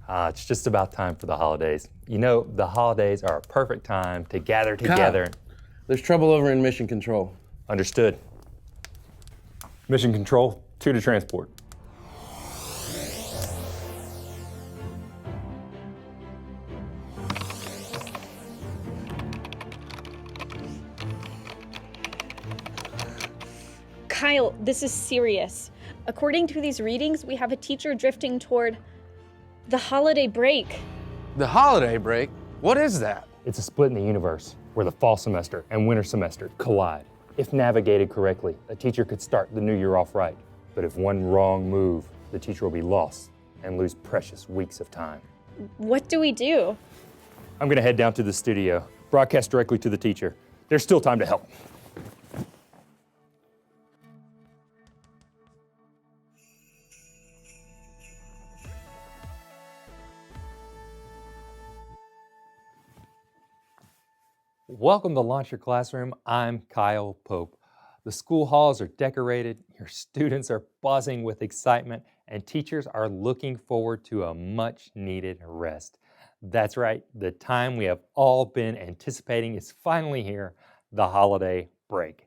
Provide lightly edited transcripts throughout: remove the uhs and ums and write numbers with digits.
It's just about time for the holidays. You know, the holidays are a perfect time to gather together. There's trouble over in Mission Control. Understood. Mission Control, 2 to transport. Kyle, this is serious. According to these readings, we have a teacher drifting toward the holiday break. The holiday break? What is that? It's a split in the universe where the fall semester and winter semester collide. If navigated correctly, a teacher could start the new year off right. But if one wrong move, the teacher will be lost and lose precious weeks of time. What do we do? I'm gonna head down to the studio, broadcast directly to the teacher. There's still time to help. Welcome to Launch Your Classroom. I'm Kyle Pope. The school halls are decorated, your students are buzzing with excitement, and teachers are looking forward to a much needed rest. That's right, the time we have all been anticipating is finally here, the holiday break.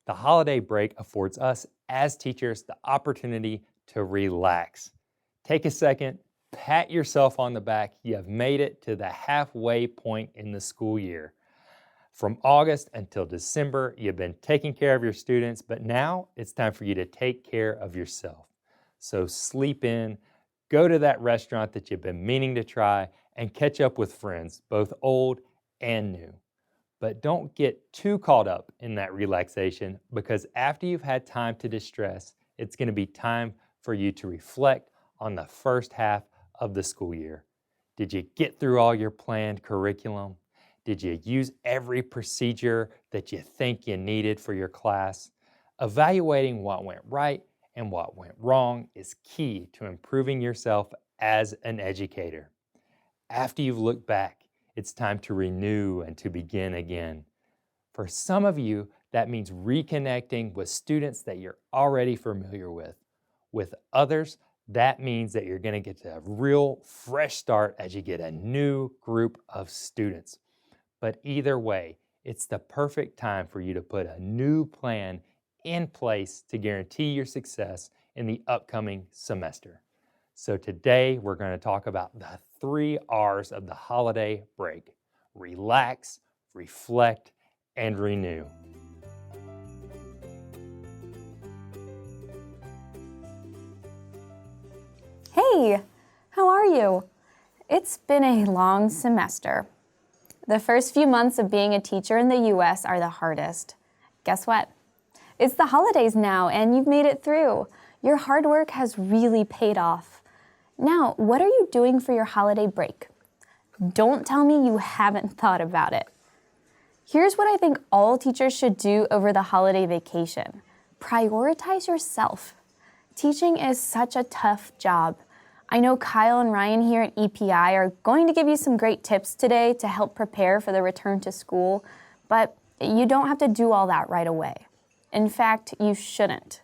The holiday break affords us as teachers the opportunity to relax. Take a second, pat yourself on the back. You have made it to the halfway point in the school year. From August until December, you've been taking care of your students, but now it's time for you to take care of yourself. So sleep in, go to that restaurant that you've been meaning to try, and catch up with friends, both old and new. But don't get too caught up in that relaxation, because after you've had time to distress, it's going to be time for you to reflect on the first half of the school year. Did you get through all your planned curriculum? Did you use every procedure that you think you needed for your class? Evaluating what went right and what went wrong is key to improving yourself as an educator. After you've looked back, it's time to renew and to begin again. For some of you, that means reconnecting with students that you're already familiar with. With others, that means that you're going to get a real fresh start as you get a new group of students. But either way, it's the perfect time for you to put a new plan in place to guarantee your success in the upcoming semester. So today, we're going to talk about the 3 R's of the holiday break: relax, reflect, and renew. Hey, how are you? It's been a long semester. The first few months of being a teacher in the US are the hardest. Guess what? It's the holidays now and you've made it through. Your hard work has really paid off. Now, what are you doing for your holiday break? Don't tell me you haven't thought about it. Here's what I think all teachers should do over the holiday vacation. Prioritize yourself. Teaching is such a tough job. I know Kyle and Ryan here at EPI are going to give you some great tips today to help prepare for the return to school, but you don't have to do all that right away. In fact, you shouldn't.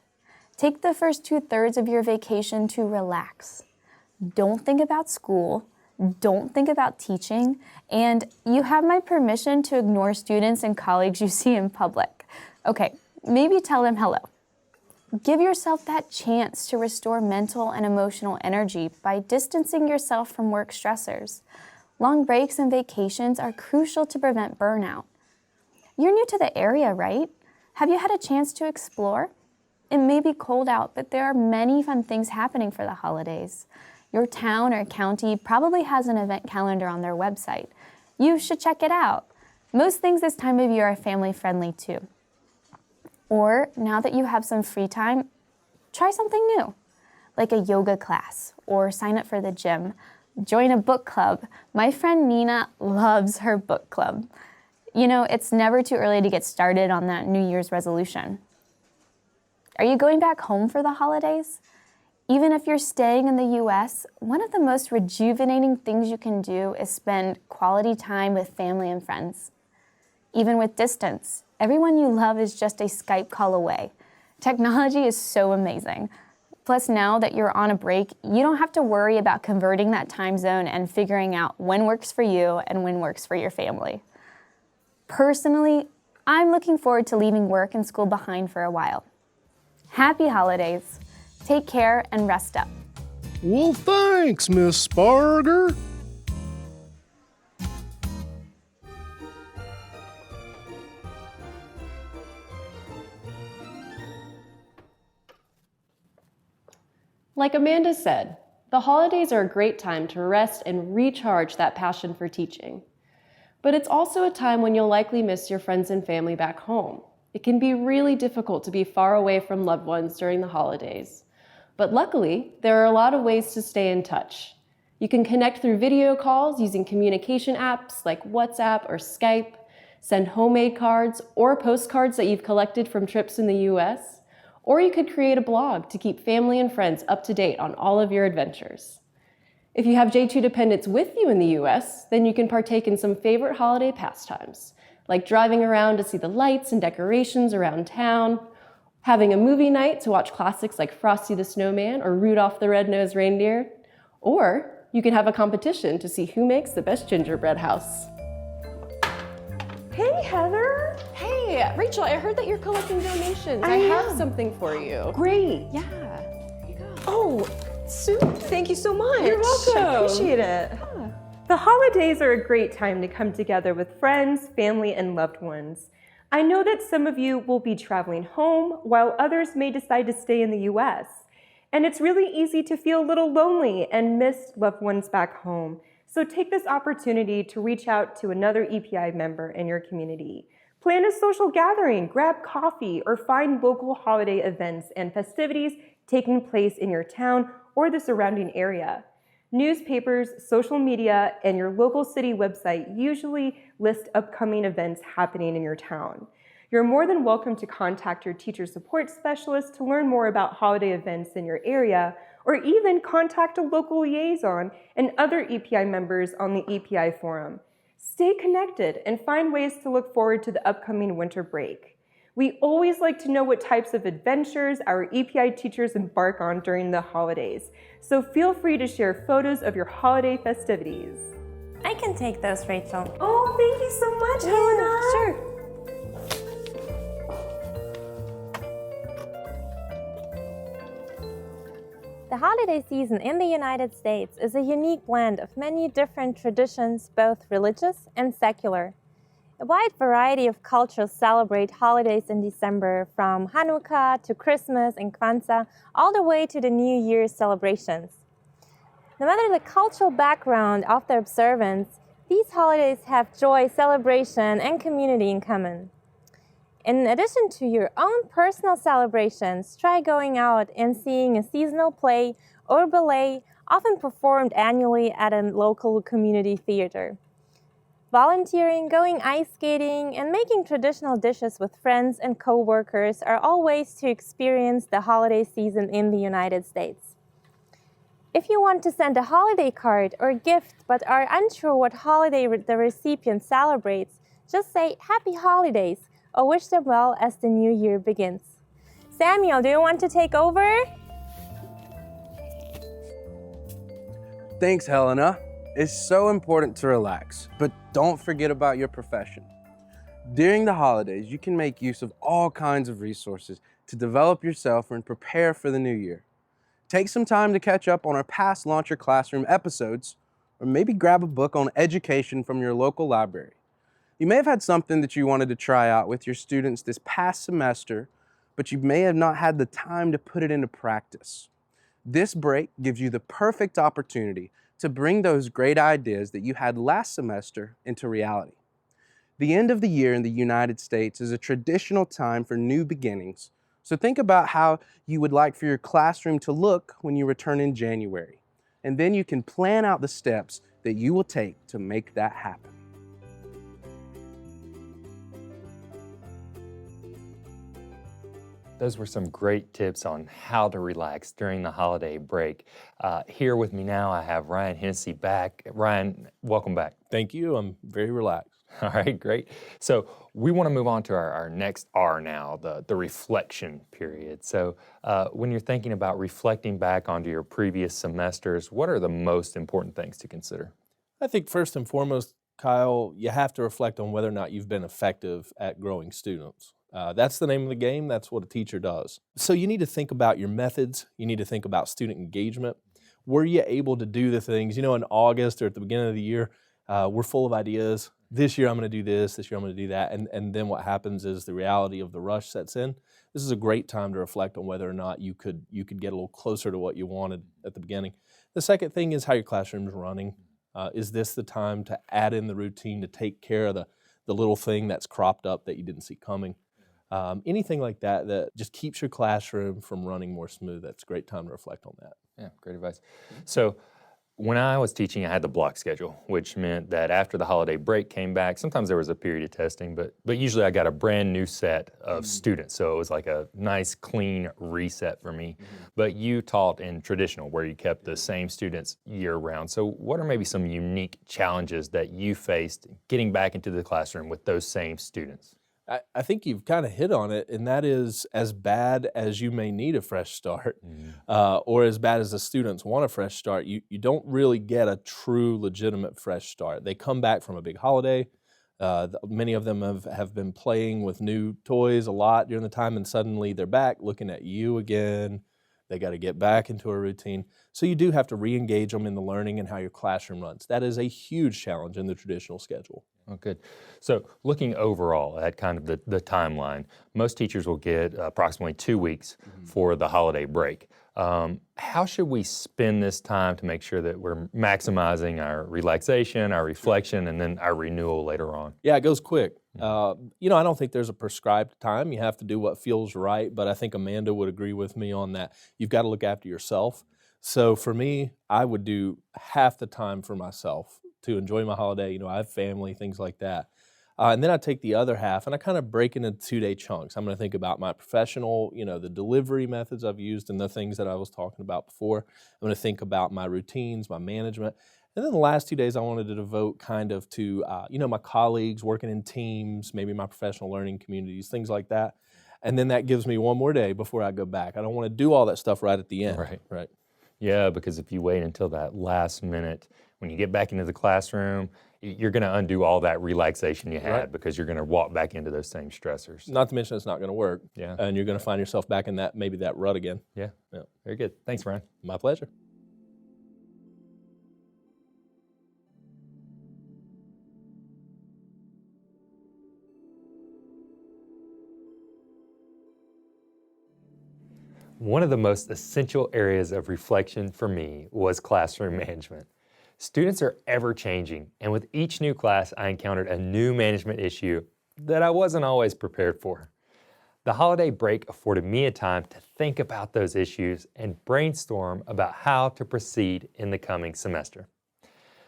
Take the first 2/3 of your vacation to relax. Don't think about school, don't think about teaching, and you have my permission to ignore students and colleagues you see in public. Okay, maybe tell them hello. Give yourself that chance to restore mental and emotional energy by distancing yourself from work stressors. Long breaks and vacations are crucial to prevent burnout. You're new to the area, right? Have you had a chance to explore? It may be cold out, but there are many fun things happening for the holidays. Your town or county probably has an event calendar on their website. You should check it out. Most things this time of year are family-friendly too. Or, now that you have some free time, try something new, like a yoga class, or sign up for the gym. Join a book club. My friend Nina loves her book club. You know, it's never too early to get started on that New Year's resolution. Are you going back home for the holidays? Even if you're staying in the US, one of the most rejuvenating things you can do is spend quality time with family and friends. Even with distance, everyone you love is just a Skype call away. Technology is so amazing. Plus, now that you're on a break, you don't have to worry about converting that time zone and figuring out when works for you and when works for your family. Personally, I'm looking forward to leaving work and school behind for a while. Happy holidays. Take care and rest up. Well, thanks, Miss Sparger. Like Amanda said, the holidays are a great time to rest and recharge that passion for teaching. But it's also a time when you'll likely miss your friends and family back home. It can be really difficult to be far away from loved ones during the holidays. But luckily, there are a lot of ways to stay in touch. You can connect through video calls using communication apps like WhatsApp or Skype, send homemade cards or postcards that you've collected from trips in the US, or you could create a blog to keep family and friends up to date on all of your adventures. If you have J2 dependents with you in the US, then you can partake in some favorite holiday pastimes, like driving around to see the lights and decorations around town, having a movie night to watch classics like Frosty the Snowman or Rudolph the Red-Nosed Reindeer, or you can have a competition to see who makes the best gingerbread house. Hey, Heather. Hey, Rachel, I heard that you're collecting donations. I have something for you. Great. Yeah, here you go. Oh, Sue, thank you so much. You're welcome. I appreciate it. The holidays are a great time to come together with friends, family, and loved ones. I know that some of you will be traveling home, while others may decide to stay in the US. And it's really easy to feel a little lonely and miss loved ones back home. So take this opportunity to reach out to another EPI member in your community. Plan a social gathering, grab coffee, or find local holiday events and festivities taking place in your town or the surrounding area. Newspapers, social media, and your local city website usually list upcoming events happening in your town. You're more than welcome to contact your teacher support specialist to learn more about holiday events in your area, or even contact a local liaison and other EPI members on the EPI forum. Stay connected and find ways to look forward to the upcoming winter break. We always like to know what types of adventures our EPI teachers embark on during the holidays, so feel free to share photos of your holiday festivities. I can take those, Rachel. Oh, thank you so much, Helena. Sure. The holiday season in the United States is a unique blend of many different traditions, both religious and secular. A wide variety of cultures celebrate holidays in December, from Hanukkah to Christmas and Kwanzaa, all the way to the New Year's celebrations. No matter the cultural background of the observance, these holidays have joy, celebration, and community in common. In addition to your own personal celebrations, try going out and seeing a seasonal play or ballet, often performed annually at a local community theater. Volunteering, going ice skating, and making traditional dishes with friends and co-workers are all ways to experience the holiday season in the United States. If you want to send a holiday card or gift but are unsure what holiday the recipient celebrates, just say Happy Holidays or wish them well as the new year begins. Samuel, do you want to take over? Thanks, Helena. It's so important to relax, but don't forget about your profession. During the holidays, you can make use of all kinds of resources to develop yourself and prepare for the new year. Take some time to catch up on our past Launch Your Classroom episodes, or maybe grab a book on education from your local library. You may have had something that you wanted to try out with your students this past semester, but you may have not had the time to put it into practice. This break gives you the perfect opportunity to bring those great ideas that you had last semester into reality. The end of the year in the United States is a traditional time for new beginnings, so think about how you would like for your classroom to look when you return in January, and then you can plan out the steps that you will take to make that happen. Those were some great tips on how to relax during the holiday break. Here with me now, I have Ryan Hennessy back. Ryan, welcome back. Thank you. I'm very relaxed. All right, great. So we want to move on to our next R now, the reflection period. So when you're thinking about reflecting back onto your previous semesters, what are the most important things to consider? I think first and foremost, Kyle, you have to reflect on whether or not you've been effective at growing students. That's the name of the game. That's what a teacher does. So you need to think about your methods. You need to think about student engagement. Were you able to do the things, in August or at the beginning of the year, we're full of ideas. This year I'm going to do this year I'm going to do that. And then what happens is the reality of the rush sets in. This is a great time to reflect on whether or not you could get a little closer to what you wanted at the beginning. The second thing is how your classroom's running. Is this the time to add in the routine to take care of the little thing that's cropped up that you didn't see coming? Anything like that just keeps your classroom from running more smooth. That's a great time to reflect on that. Yeah, great advice. So when I was teaching, I had the block schedule, which meant that after the holiday break came back, sometimes there was a period of testing, but usually I got a brand new set of students. So it was like a nice, clean reset for me. But you taught in traditional, where you kept the same students year round. So what are maybe some unique challenges that you faced getting back into the classroom with those same students? I think you've kind of hit on it, and that is, as bad as you may need a fresh start, or as bad as the students want a fresh start, you don't really get a true, legitimate fresh start. They come back from a big holiday. Many of them have been playing with new toys a lot during the time, and suddenly they're back looking at you again. They got to get back into a routine. So you do have to re-engage them in the learning and how your classroom runs. That is a huge challenge in the traditional schedule. Oh, good. So looking overall at kind of the timeline, most teachers will get approximately 2 weeks for the holiday break. How should we spend this time to make sure that we're maximizing our relaxation, our reflection, and then our renewal later on? Yeah, it goes quick. I don't think there's a prescribed time. You have to do what feels right, but I think Amanda would agree with me on that. You've got to look after yourself. So for me, I would do half the time for myself to enjoy my holiday. I have family, things like that. And then I take the other half and I kind of break it into 2-day chunks. I'm going to think about my professional, the delivery methods I've used and the things that I was talking about before. I'm going to think about my routines, my management. And then the last 2 days I wanted to devote kind of to, my colleagues, working in teams, maybe my professional learning communities, things like that. And then that gives me one more day before I go back. I don't want to do all that stuff right at the end. Right. Yeah, because if you wait until that last minute, when you get back into the classroom, you're going to undo all that relaxation you had because you're going to walk back into those same stressors. Not to mention it's not going to work. Yeah. And you're going to find yourself back in that rut again. Yeah. Very good. Thanks, Ryan. My pleasure. One of the most essential areas of reflection for me was classroom management. Students are ever changing, and with each new class, I encountered a new management issue that I wasn't always prepared for. The holiday break afforded me a time to think about those issues and brainstorm about how to proceed in the coming semester.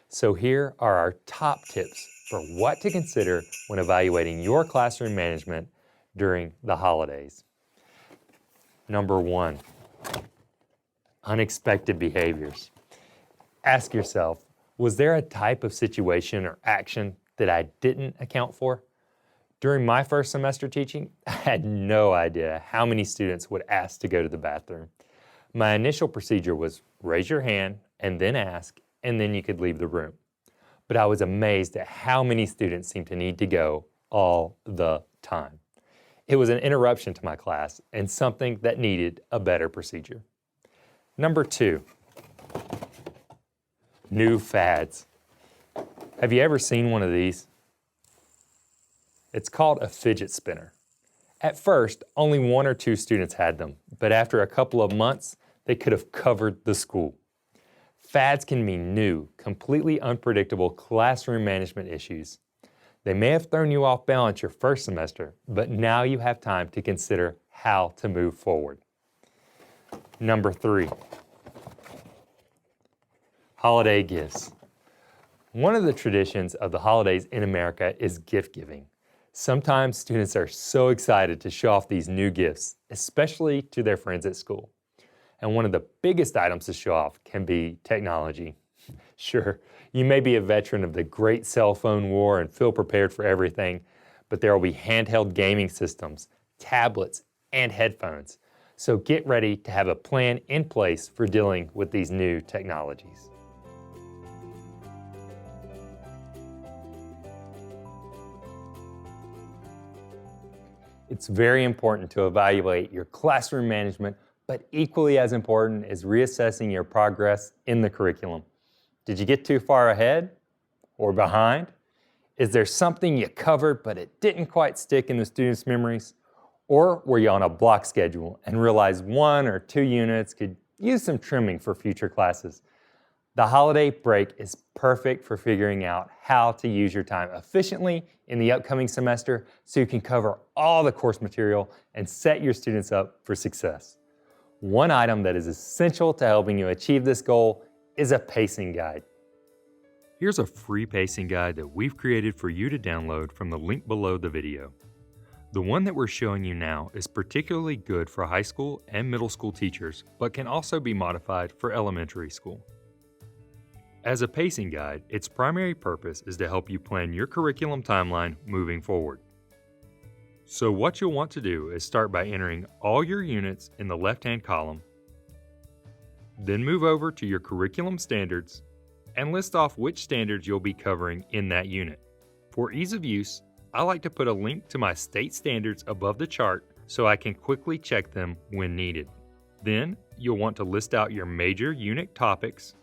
So here are our top tips for what to consider when evaluating your classroom management during the holidays. Number 1, unexpected behaviors. Ask yourself, was there a type of situation or action that I didn't account for? During my first semester teaching, I had no idea how many students would ask to go to the bathroom. My initial procedure was raise your hand and then ask, and then you could leave the room. But I was amazed at how many students seemed to need to go all the time. It was an interruption to my class and something that needed a better procedure. Number 2, new fads. Have you ever seen one of these? It's called a fidget spinner. At first, only 1 or 2 students had them, but after a couple of months, they could have covered the school. Fads can mean new, completely unpredictable classroom management issues. They may have thrown you off balance your first semester, but now you have time to consider how to move forward. Number 3, holiday gifts. One of the traditions of the holidays in America is gift giving. Sometimes students are so excited to show off these new gifts, especially to their friends at school. And one of the biggest items to show off can be technology. Sure, you may be a veteran of the great cell phone war and feel prepared for everything, but there will be handheld gaming systems, tablets, and headphones. So get ready to have a plan in place for dealing with these new technologies. It's very important to evaluate your classroom management, but equally as important is reassessing your progress in the curriculum. Did you get too far ahead or behind? Is there something you covered but it didn't quite stick in the students' memories? Or were you on a block schedule and realized 1 or 2 units could use some trimming for future classes? The holiday break is perfect for figuring out how to use your time efficiently in the upcoming semester so you can cover all the course material and set your students up for success. One item that is essential to helping you achieve this goal is a pacing guide. Here's a free pacing guide that we've created for you to download from the link below the video. The one that we're showing you now is particularly good for high school and middle school teachers, but can also be modified for elementary school. As a pacing guide, its primary purpose is to help you plan your curriculum timeline moving forward. So what you'll want to do is start by entering all your units in the left-hand column, then move over to your curriculum standards and list off which standards you'll be covering in that unit. For ease of use, I like to put a link to my state standards above the chart so I can quickly check them when needed. Then you'll want to list out your major unit topics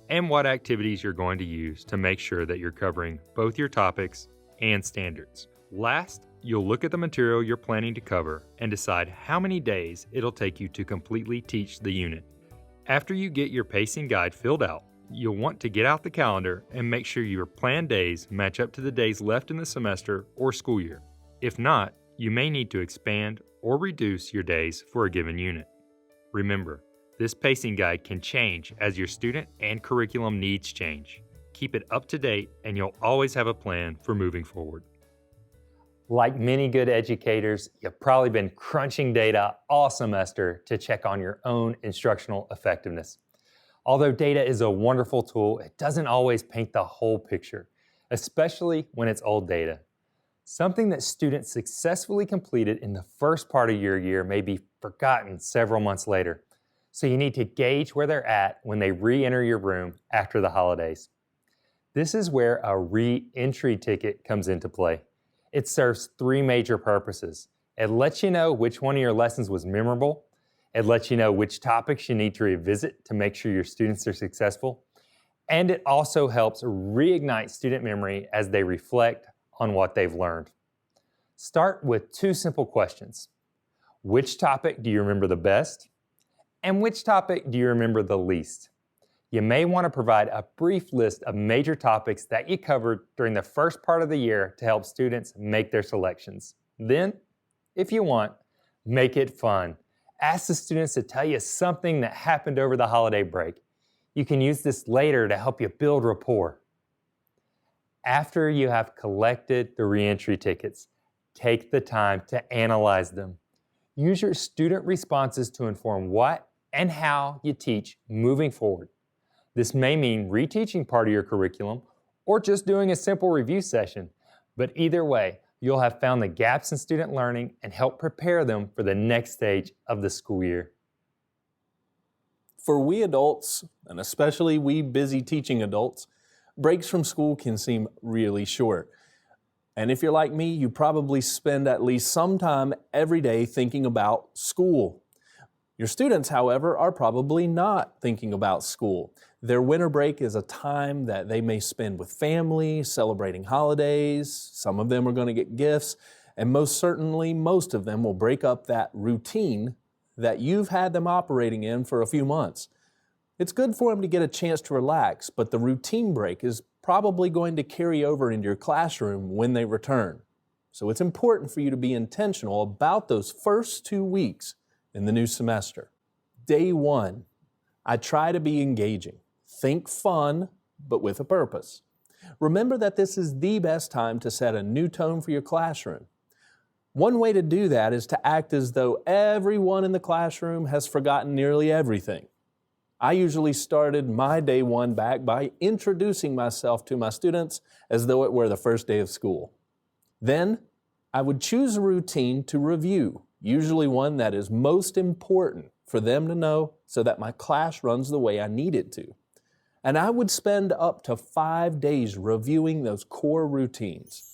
and what activities you're going to use to make sure that you're covering both your topics and standards. Last, you'll look at the material you're planning to cover and decide how many days it'll take you to completely teach the unit. After you get your pacing guide filled out, you'll want to get out the calendar and make sure your planned days match up to the days left in the semester or school year. If not, you may need to expand or reduce your days for a given unit. Remember, this pacing guide can change as your student and curriculum needs change. Keep it up to date and you'll always have a plan for moving forward. Like many good educators, you've probably been crunching data all semester to check on your own instructional effectiveness. Although data is a wonderful tool, it doesn't always paint the whole picture, especially when it's old data. Something that students successfully completed in the first part of your year may be forgotten several months later. So you need to gauge where they're at when they re-enter your room after the holidays. This is where a Reentry Ticket comes into play. It serves 3 major purposes. It lets you know which one of your lessons was memorable. It lets you know which topics you need to revisit to make sure your students are successful. And it also helps reignite student memory as they reflect on what they've learned. Start with 2 simple questions. Which topic do you remember the best? And which topic do you remember the least? You may want to provide a brief list of major topics that you covered during the first part of the year to help students make their selections. Then, if you want, make it fun. Ask the students to tell you something that happened over the holiday break. You can use this later to help you build rapport. After you have collected the reentry tickets, take the time to analyze them. Use your student responses to inform what and how you teach moving forward. This may mean reteaching part of your curriculum or just doing a simple review session, but either way, you'll have found the gaps in student learning and help prepare them for the next stage of the school year. For we adults, and especially we busy teaching adults, breaks from school can seem really short. And if you're like me, you probably spend at least some time every day thinking about school. Your students, however, are probably not thinking about school. Their winter break is a time that they may spend with family, celebrating holidays. Some of them are going to get gifts, and most certainly most of them will break up that routine that you've had them operating in for a few months. It's good for them to get a chance to relax, but the routine break is probably going to carry over into your classroom when they return. So it's important for you to be intentional about those first 2 weeks in the new semester. Day 1, I try to be engaging. Think fun, but with a purpose. Remember that this is the best time to set a new tone for your classroom. One way to do that is to act as though everyone in the classroom has forgotten nearly everything. I usually started my day one back by introducing myself to my students as though it were the first day of school. Then, I would choose a routine to review, usually one that is most important for them to know so that my class runs the way I need it to. And I would spend up to 5 days reviewing those core routines.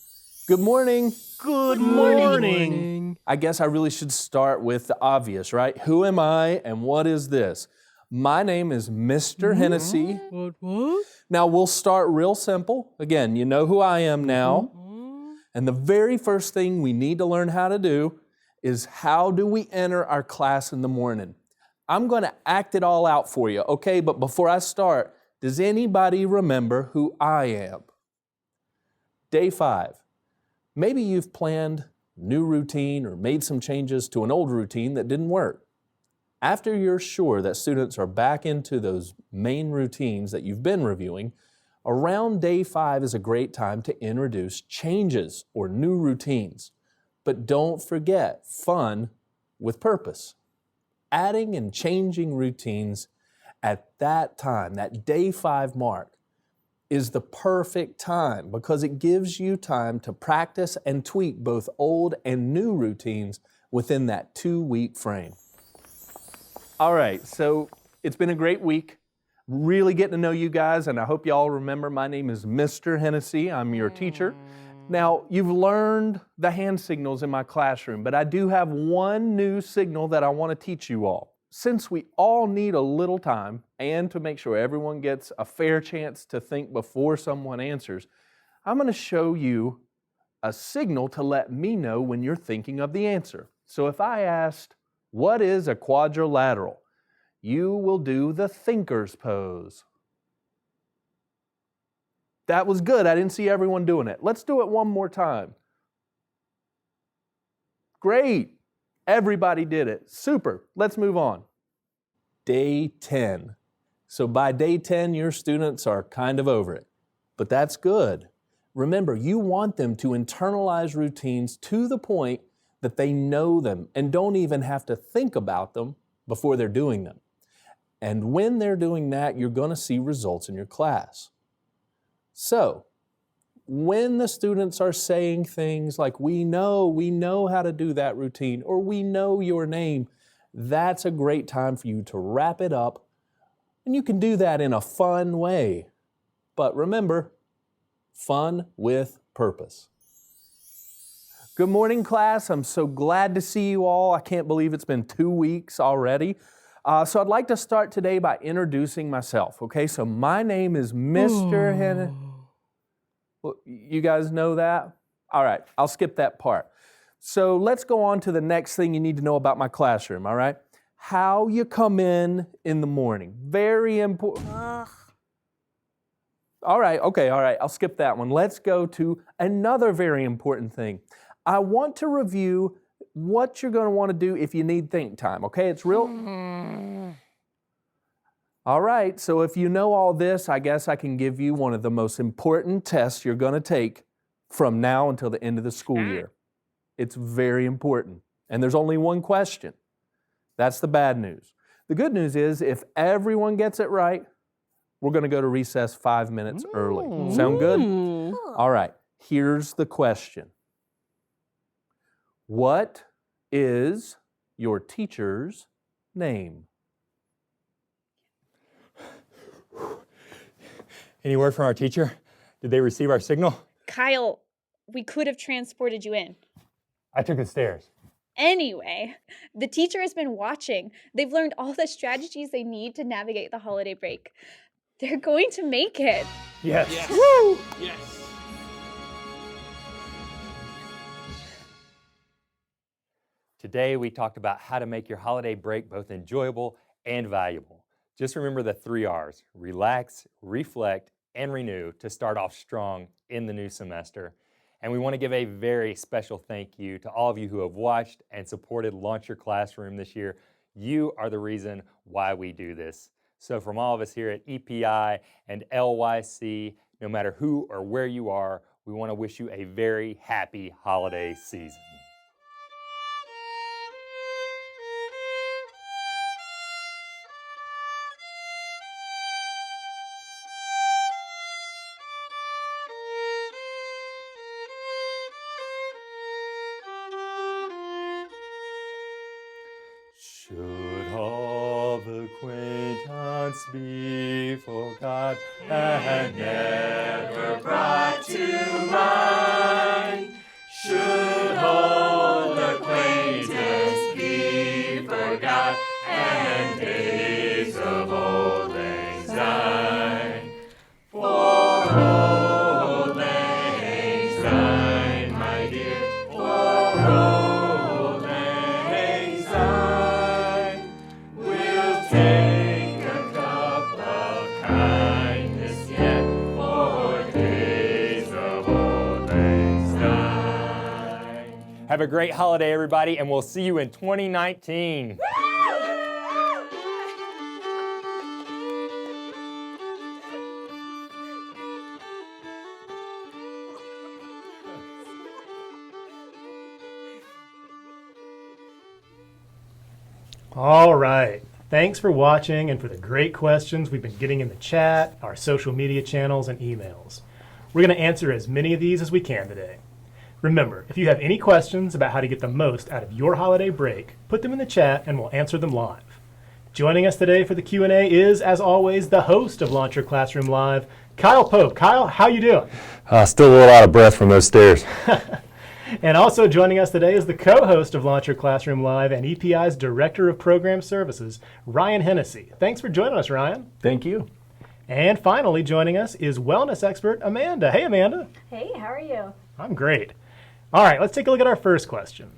Good morning. Good morning. I guess I really should start with the obvious, right? Who am I and what is this? My name is Mr. Hennessy. What? Now we'll start real simple. Again, you know who I am now. And the very first thing we need to learn how to do is how do we enter our class in the morning? I'm going to act it all out for you, okay? But before I start, does anybody remember who I am? Day 5. Maybe you've planned a new routine or made some changes to an old routine that didn't work. After you're sure that students are back into those main routines that you've been reviewing, around day 5 is a great time to introduce changes or new routines. But don't forget, fun with purpose. Adding and changing routines at that time, that day 5 mark, is the perfect time because it gives you time to practice and tweak both old and new routines within that 2-week frame. All right, so it's been a great week. Really getting to know you guys, and I hope you all remember my name is Mr. Hennessy. I'm your teacher. Now, you've learned the hand signals in my classroom, but I do have one new signal that I want to teach you all. Since we all need a little time and to make sure everyone gets a fair chance to think before someone answers, I'm going to show you a signal to let me know when you're thinking of the answer. So if I asked, what is a quadrilateral? You will do the thinker's pose. That was good. I didn't see everyone doing it. Let's do it one more time. Great. Everybody did it. Super. Let's move on. Day 10. So by day 10, your students are kind of over it. But that's good. Remember, you want them to internalize routines to the point that they know them and don't even have to think about them before they're doing them. And when they're doing that, you're going to see results in your class. So, when the students are saying things like, we know how to do that routine, or we know your name, that's a great time for you to wrap it up. And you can do that in a fun way. But remember, fun with purpose. Good morning, class. I'm so glad to see you all. I can't believe it's been 2 weeks already. So I'd like to start today by introducing myself, okay? So my name is Mr. Hennessy. Well, you guys know that? All right, I'll skip that part. So let's go on to the next thing you need to know about my classroom, all right? How you come in the morning. Very important. All right, I'll skip that one. Let's go to another very important thing. I want to review what you're going to want to do if you need think time, okay? It's real. All right, so if you know all this, I guess I can give you one of the most important tests you're going to take from now until the end of the school year. It's very important, and there's only one question. That's the bad news. The good news is if everyone gets it right, we're going to go to recess 5 minutes early. Sound good? All right, here's the question. What is your teacher's name? Any word from our teacher? Did they receive our signal? Kyle, we could have transported you in. I took the stairs. Anyway, the teacher has been watching. They've learned all the strategies they need to navigate the holiday break. They're going to make it. Yes. Woo! Yes. Today we talked about how to make your holiday break both enjoyable and valuable. Just remember the 3 R's: relax, reflect, and renew to start off strong in the new semester. And we want to give a very special thank you to all of you who have watched and supported Launch Your Classroom this year. You are the reason why we do this. So from all of us here at EPI and LYC, no matter who or where you are, we want to wish you a very happy holiday season. Should all the acquaintance be forgot and never brought to mind? Should old acquaintance be forgot and days of old lang syne? For old lang syne, my dear, for old lang syne, we'll take a cup of kindness yet for days of old lang syne. Have a great holiday, everybody, and we'll see you in 2019. All right. Thanks for watching and for the great questions we've been getting in the chat, our social media channels, and emails. We're going to answer as many of these as we can today. Remember, if you have any questions about how to get the most out of your holiday break, put them in the chat and we'll answer them live. Joining us today for the Q&A is, as always, the host of Launch Your Classroom Live, Kyle Pope. Kyle, how you doing? Still a little out of breath from those stairs. And also joining us today is the co-host of Launch Your Classroom Live and EPI's Director of Program Services, Ryan Hennessy. Thanks for joining us, Ryan. Thank you. And finally joining us is wellness expert Amanda. Hey, Amanda. Hey, how are you? I'm great. All right, let's take a look at our first question.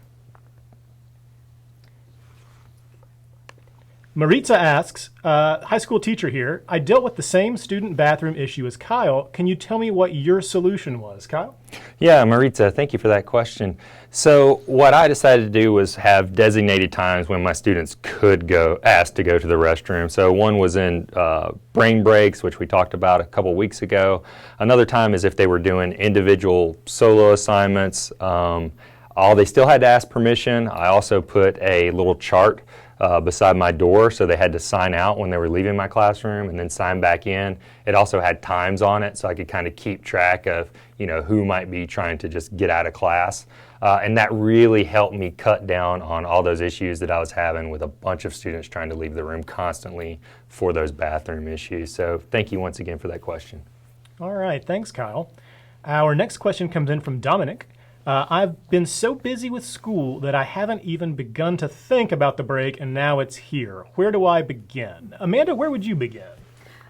Maritza asks, high school teacher here, I dealt with the same student bathroom issue as Kyle. Can you tell me what your solution was, Kyle? Yeah, Maritza, thank you for that question. So what I decided to do was have designated times when my students could ask to go to the restroom. So one was in brain breaks, which we talked about a couple weeks ago. Another time is if they were doing individual solo assignments. They still had to ask permission. I also put a little chart beside my door, so they had to sign out when they were leaving my classroom and then sign back in. It also had times on it, so I could kind of keep track of, who might be trying to just get out of class. And that really helped me cut down on all those issues that I was having with a bunch of students trying to leave the room constantly for those bathroom issues. So thank you once again for that question. All right, thanks, Kyle. Our next question comes in from Dominic. I've been so busy with school that I haven't even begun to think about the break, and now it's here. Where do I begin? Amanda, where would you begin?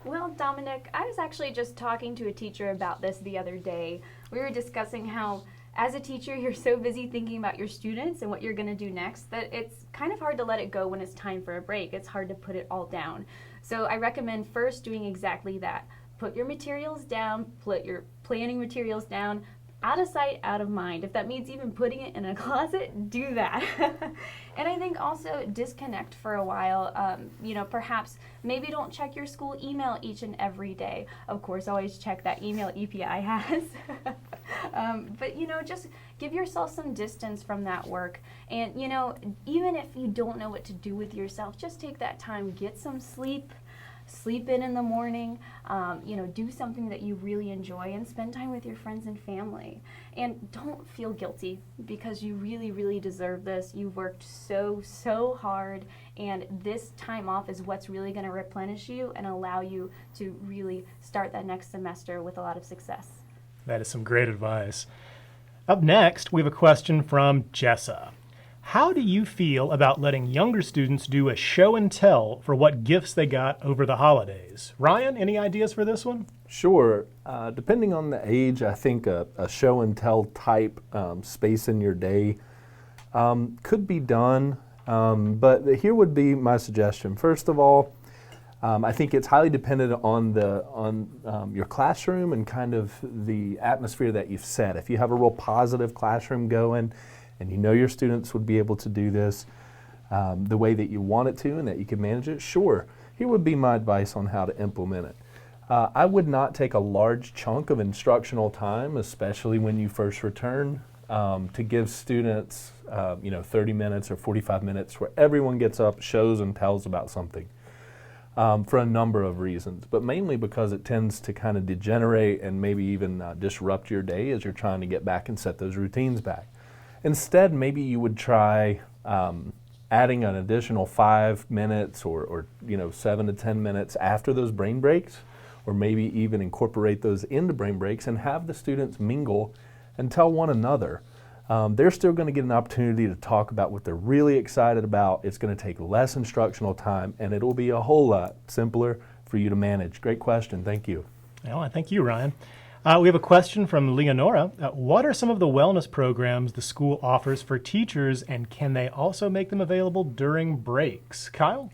Well, Dominic, I was actually just talking to a teacher about this the other day. We were discussing how, as a teacher, you're so busy thinking about your students and what you're going to do next that it's kind of hard to let it go when it's time for a break. It's hard to put it all down. So I recommend first doing exactly that. Put your materials down, put your planning materials down, out of sight, out of mind. If that means even putting it in a closet, do that. And I think also disconnect for a while. Perhaps maybe don't check your school email each and every day. Of course, always check that email EPI has. But just give yourself some distance from that work. And even if you don't know what to do with yourself, just take that time, get some sleep. Sleep in the morning, do something that you really enjoy and spend time with your friends and family. And don't feel guilty because you really, really deserve this. You've worked so, so hard, and this time off is what's really going to replenish you and allow you to really start that next semester with a lot of success. That is some great advice. Up next, we have a question from Jessa. How do you feel about letting younger students do a show and tell for what gifts they got over the holidays? Ryan, any ideas for this one? Sure. Depending on the age, I think a show and tell type space in your day could be done. But here would be my suggestion. First of all, I think it's highly dependent on your classroom and kind of the atmosphere that you've set. If you have a real positive classroom going, and your students would be able to do this the way that you want it to and that you can manage it, sure, here would be my advice on how to implement it. I would not take a large chunk of instructional time, especially when you first return, to give students 30 minutes or 45 minutes where everyone gets up, shows and tells about something, for a number of reasons, but mainly because it tends to kind of degenerate and maybe even disrupt your day as you're trying to get back and set those routines back. Instead, maybe you would try adding an additional 5 minutes or 7 to 10 minutes after those brain breaks, or maybe even incorporate those into brain breaks and have the students mingle and tell one another. They're still going to get an opportunity to talk about what they're really excited about. It's going to take less instructional time, and it'll be a whole lot simpler for you to manage. Great question. Thank you. Well, thank you, Ryan. We have a question from Leonora. What are some of the wellness programs the school offers for teachers, and can they also make them available during breaks? Kyle?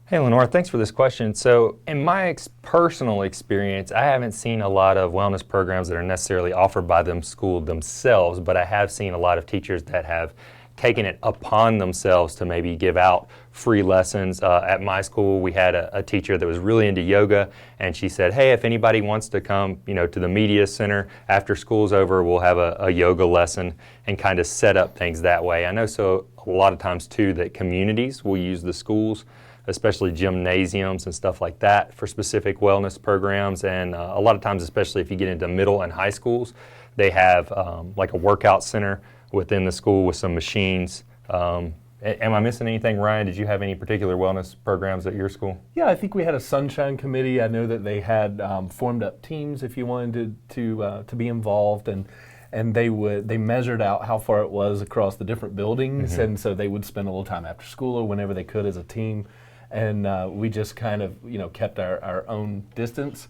Hey, Lenore, thanks for this question. So in my personal experience, I haven't seen a lot of wellness programs that are necessarily offered by them school themselves, but I have seen a lot of teachers that have taken it upon themselves to maybe give out free lessons. At my school, we had a teacher that was really into yoga, and she said, hey, if anybody wants to come to the media center after school's over, we'll have a yoga lesson, and kind of set up things that way. I know so a lot of times too that communities will use the schools, especially gymnasiums and stuff like that, for specific wellness programs. And a lot of times, especially if you get into middle and high schools, they have like a workout center within the school with some machines. Am I missing anything, Ryan? Did you have any particular wellness programs at your school? Yeah, I think we had a sunshine committee. I know that they had formed up teams if you wanted to be involved, and they measured out how far it was across the different buildings, and so they would spend a little time after school or whenever they could as a team. And we just kind of, kept our own distance,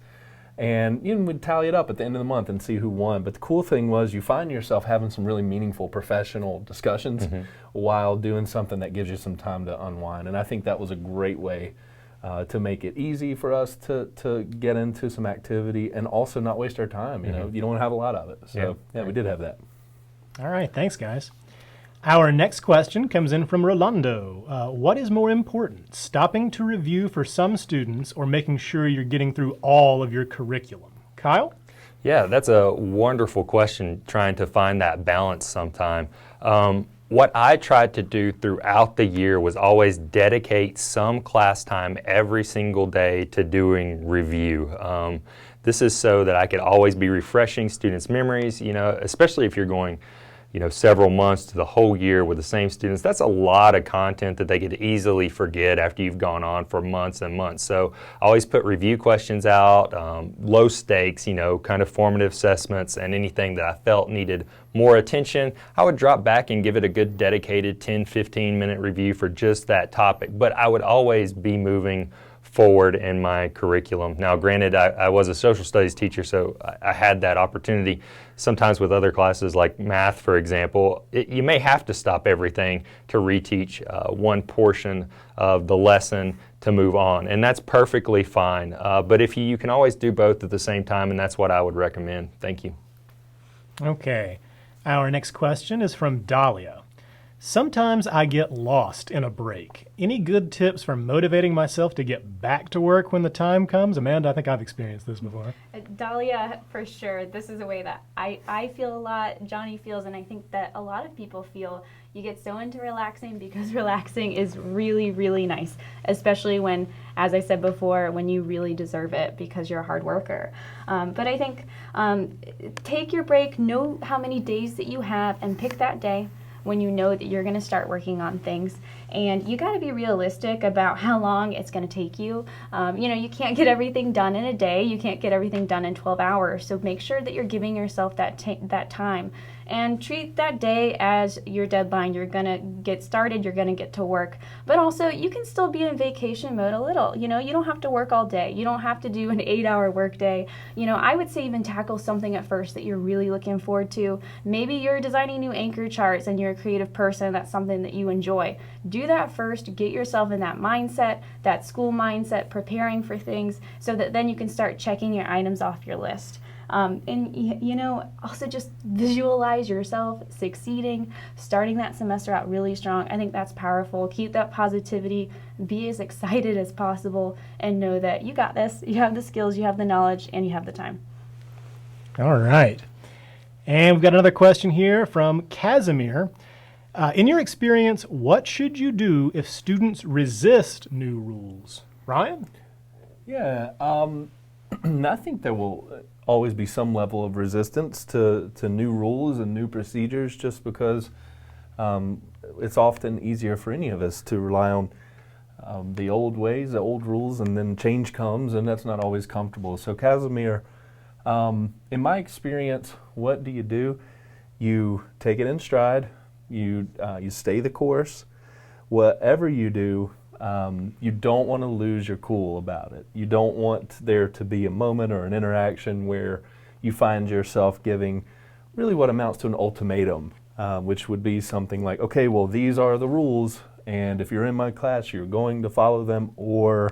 and we'd tally it up at the end of the month and see who won. But the cool thing was you find yourself having some really meaningful professional discussions while doing something that gives you some time to unwind. And I think that was a great way to make it easy for us to get into some activity and also not waste our time. You don't want to have a lot of it. So yeah, we did have that. All right, thanks, guys. Our next question comes in from Rolando. What is more important, stopping to review for some students or making sure you're getting through all of your curriculum? Kyle? Yeah, that's a wonderful question, trying to find that balance sometime. What I tried to do throughout the year was always dedicate some class time every single day to doing review. This is so that I could always be refreshing students' memories, especially if you're going several months to the whole year with the same students. That's a lot of content that they could easily forget after you've gone on for months and months. So I always put review questions out, low stakes, kind of formative assessments, and anything that I felt needed more attention, I would drop back and give it a good dedicated 10, 15-minute review for just that topic. But I would always be moving forward in my curriculum. Now, granted, I was a social studies teacher, so I had that opportunity. Sometimes with other classes like math, for example, you may have to stop everything to reteach one portion of the lesson to move on, and that's perfectly fine. But if you can always do both at the same time, and that's what I would recommend. Thank you. Okay. Our next question is from Dahlia. Sometimes I get lost in a break. Any good tips for motivating myself to get back to work when the time comes? Amanda, I think I've experienced this before. Dahlia, for sure. This is a way that I feel a lot, Johnny feels, and I think that a lot of people feel. You get so into relaxing because relaxing is really, really nice, especially when, as I said before, when you really deserve it because you're a hard worker. But I think take your break, know how many days that you have, and pick that day when you know that you're going to start working on things. And you got to be realistic about how long it's going to take you. You can't get everything done in a day. You can't get everything done in 12 hours. So make sure that you're giving yourself that time. And treat that day as your deadline. You're going to get started, you're going to get to work. But also, you can still be in vacation mode a little. You don't have to work all day. You don't have to do an 8-hour work day. I would say even tackle something at first that you're really looking forward to. Maybe you're designing new anchor charts and you're a creative person. That's something that you enjoy. Do that first. Get yourself in that mindset, that school mindset, preparing for things, so that then you can start checking your items off your list. Also just visualize yourself succeeding, starting that semester out really strong. I think that's powerful. Keep that positivity, be as excited as possible, and know that you got this. You have the skills, you have the knowledge, and you have the time. All right. And we've got another question here from Casimir. In your experience, what should you do if students resist new rules? Ryan? Yeah, I think there will always be some level of resistance to new rules and new procedures, just because it's often easier for any of us to rely on the old ways, the old rules, and then change comes, and that's not always comfortable. So Casimir, in my experience, what do? You take it in stride, you stay the course. Whatever you do, you don't want to lose your cool about it. You don't want there to be a moment or an interaction where you find yourself giving really what amounts to an ultimatum, which would be something like, okay, well, these are the rules, and if you're in my class, you're going to follow them, or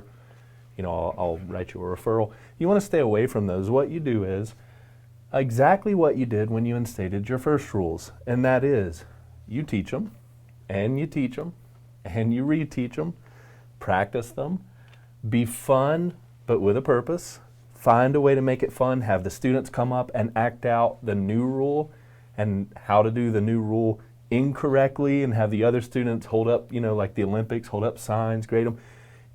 I'll write you a referral. You want to stay away from those. What you do is exactly what you did when you instated your first rules, and that is you teach them, and you teach them, and you reteach them, practice them, be fun, but with a purpose. Find a way to make it fun. Have the students come up and act out the new rule and how to do the new rule incorrectly, and have the other students hold up, like the Olympics, hold up signs, grade them.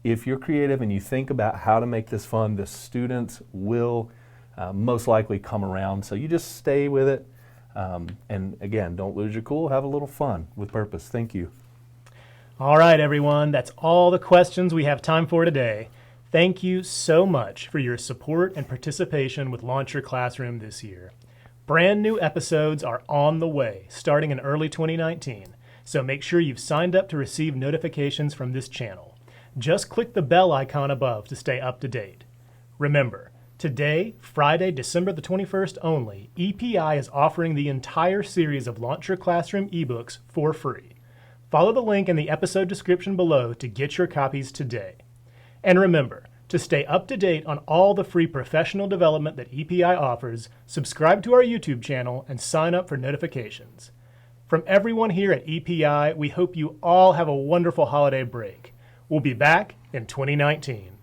If you're creative and you think about how to make this fun, the students will most likely come around. So you just stay with it. And again, don't lose your cool. Have a little fun with purpose. Thank you. All right, everyone. That's all the questions we have time for today. Thank you so much for your support and participation with Launch Your Classroom this year. Brand new episodes are on the way, starting in early 2019. So make sure you've signed up to receive notifications from this channel. Just click the bell icon above to stay up to date. Remember, today, Friday, December the 21st only, EPI is offering the entire series of Launch Your Classroom ebooks for free. Follow the link in the episode description below to get your copies today. And remember, to stay up to date on all the free professional development that EPI offers, subscribe to our YouTube channel and sign up for notifications. From everyone here at EPI, we hope you all have a wonderful holiday break. We'll be back in 2019.